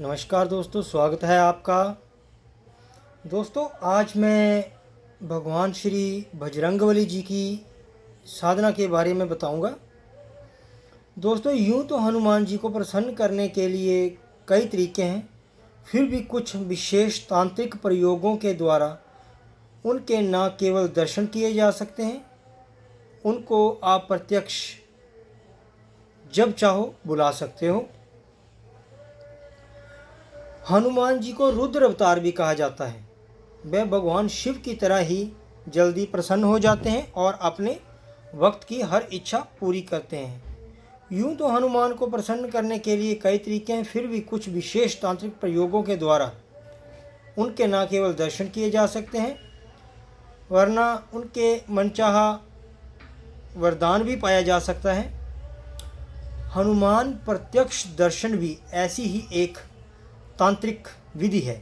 नमस्कार दोस्तों, स्वागत है आपका। दोस्तों, आज मैं भगवान श्री बजरंगबली जी की साधना के बारे में बताऊंगा। दोस्तों, यूं तो हनुमान जी को प्रसन्न करने के लिए कई तरीके हैं, फिर भी कुछ विशेष तांत्रिक प्रयोगों के द्वारा उनके न केवल दर्शन किए जा सकते हैं, उनको आप प्रत्यक्ष जब चाहो बुला सकते हो। हनुमान जी को रुद्र अवतार भी कहा जाता है। वे भगवान शिव की तरह ही जल्दी प्रसन्न हो जाते हैं और अपने वक्त की हर इच्छा पूरी करते हैं। यूं तो हनुमान को प्रसन्न करने के लिए कई तरीके हैं, फिर भी कुछ विशेष तांत्रिक प्रयोगों के द्वारा उनके न केवल दर्शन किए जा सकते हैं, वरना उनके मनचाहा वरदान भी पाया जा सकता है। हनुमान प्रत्यक्ष दर्शन भी ऐसी ही एक तांत्रिक विधि है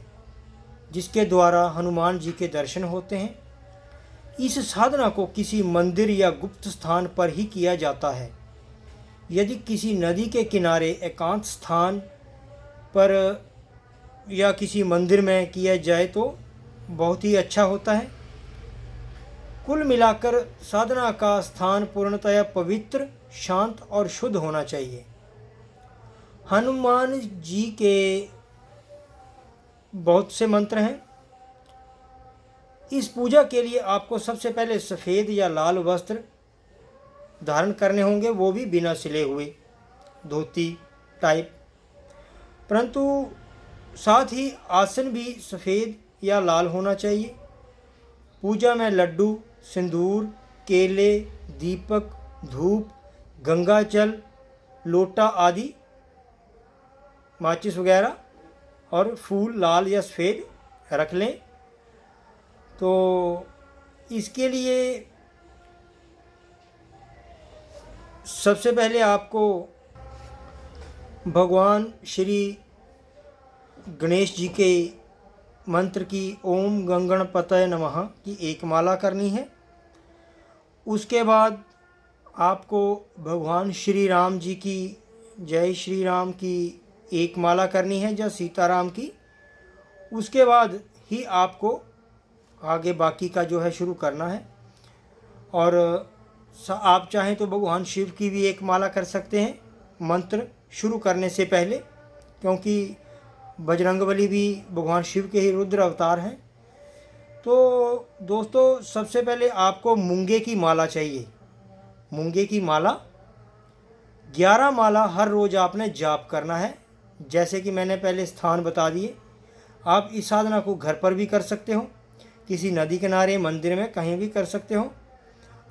जिसके द्वारा हनुमान जी के दर्शन होते हैं। इस साधना को किसी मंदिर या गुप्त स्थान पर ही किया जाता है। यदि किसी नदी के किनारे एकांत स्थान पर या किसी मंदिर में किया जाए तो बहुत ही अच्छा होता है। कुल मिलाकर साधना का स्थान पूर्णतया पवित्र, शांत और शुद्ध होना चाहिए। हनुमान जी के बहुत से मंत्र हैं। इस पूजा के लिए आपको सबसे पहले सफ़ेद या लाल वस्त्र धारण करने होंगे, वो भी बिना सिले हुए, धोती टाइप। परंतु साथ ही आसन भी सफ़ेद या लाल होना चाहिए। पूजा में लड्डू, सिंदूर, केले, दीपक, धूप, गंगा जल, लोटा आदि, माचिस वगैरह और फूल लाल या सफ़ेद रख लें। तो इसके लिए सबसे पहले आपको भगवान श्री गणेश जी के मंत्र की ओम गंगणपतये नमः की एक माला करनी है। उसके बाद आपको भगवान श्री राम जी की जय श्री राम की एक माला करनी है, या सीताराम की। उसके बाद ही आपको आगे बाकी का जो है शुरू करना है। और आप चाहें तो भगवान शिव की भी एक माला कर सकते हैं मंत्र शुरू करने से पहले, क्योंकि बजरंगबली भी भगवान शिव के ही रुद्र अवतार हैं। तो दोस्तों, सबसे पहले आपको मूंगे की माला चाहिए। मूंगे की माला 11 माला हर रोज़ आपने जाप करना है। जैसे कि मैंने पहले स्थान बता दिए। आप इस साधना को घर पर भी कर सकते हो, किसी नदी किनारे, मंदिर में, कहीं भी कर सकते हो।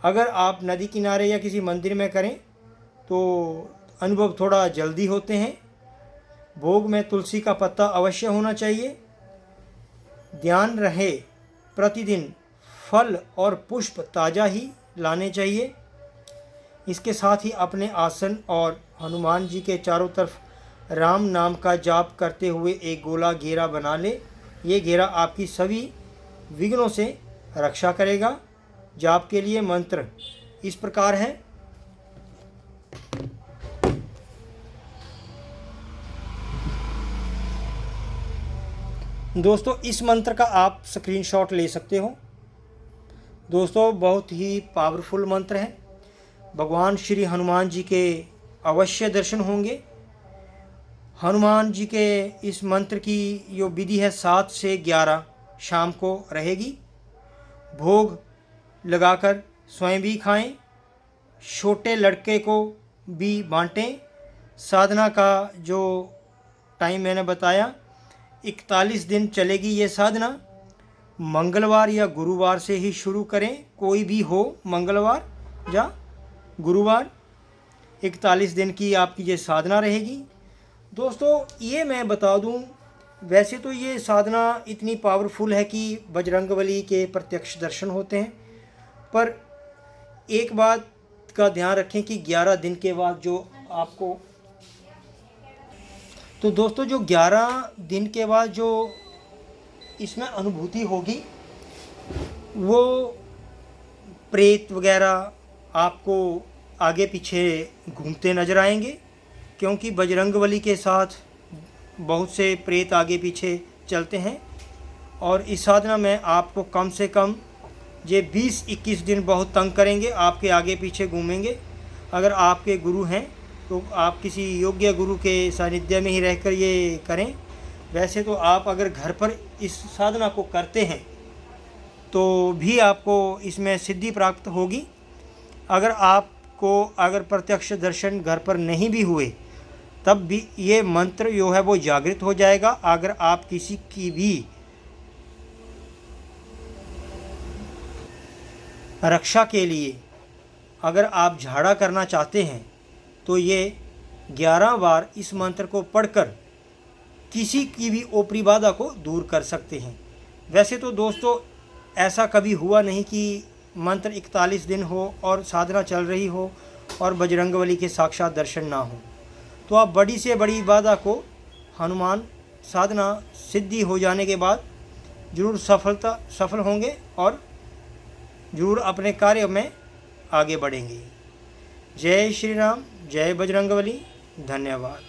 अगर आप नदी किनारे या किसी मंदिर में करें तो अनुभव थोड़ा जल्दी होते हैं। भोग में तुलसी का पत्ता अवश्य होना चाहिए। ध्यान रहे प्रतिदिन फल और पुष्प ताज़ा ही लाने चाहिए। इसके साथ ही अपने आसन और हनुमान जी के चारों तरफ राम नाम का जाप करते हुए एक गोला घेरा बना ले। ये घेरा आपकी सभी विघ्नों से रक्षा करेगा। जाप के लिए मंत्र इस प्रकार है। दोस्तों, इस मंत्र का आप स्क्रीनशॉट ले सकते हो। दोस्तों, बहुत ही पावरफुल मंत्र है। भगवान श्री हनुमान जी के अवश्य दर्शन होंगे। हनुमान जी के इस मंत्र की जो विधि है 7 से 11 शाम को रहेगी। भोग लगाकर स्वयं भी खाएं, छोटे लड़के को भी बांटें। साधना का जो टाइम मैंने बताया, 41 दिन चलेगी ये साधना। मंगलवार या गुरुवार से ही शुरू करें, कोई भी हो, मंगलवार या गुरुवार। 41 दिन की आपकी ये साधना रहेगी। दोस्तों, ये मैं बता दूं, वैसे तो ये साधना इतनी पावरफुल है कि बजरंगबली के प्रत्यक्ष दर्शन होते हैं, पर एक बात का ध्यान रखें कि 11 दिन के बाद जो आपको, तो दोस्तों, जो 11 दिन के बाद जो इसमें अनुभूति होगी, वो प्रेत वगैरह आपको आगे पीछे घूमते नजर आएंगे, क्योंकि बजरंगबली के साथ बहुत से प्रेत आगे पीछे चलते हैं। और इस साधना में आपको कम से कम ये 20-21 दिन बहुत तंग करेंगे, आपके आगे पीछे घूमेंगे। अगर आपके गुरु हैं तो आप किसी योग्य गुरु के सानिध्य में ही रहकर ये करें। वैसे तो आप अगर घर पर इस साधना को करते हैं तो भी आपको इसमें सिद्धि प्राप्त होगी। अगर प्रत्यक्ष दर्शन घर पर नहीं भी हुए तब भी ये मंत्र जो है वो जागृत हो जाएगा। अगर आप किसी की भी रक्षा के लिए अगर आप झाड़ा करना चाहते हैं तो ये 11 बार इस मंत्र को पढ़कर किसी की भी ओपरी बाधा को दूर कर सकते हैं। वैसे तो दोस्तों ऐसा कभी हुआ नहीं कि मंत्र 41 दिन हो और साधना चल रही हो और बजरंगबली के साक्षात दर्शन ना हो। तो आप बड़ी से बड़ी बाधा को हनुमान साधना सिद्धि हो जाने के बाद ज़रूर सफल होंगे और ज़रूर अपने कार्य में आगे बढ़ेंगे। जय श्री राम, जय बजरंगबली। धन्यवाद।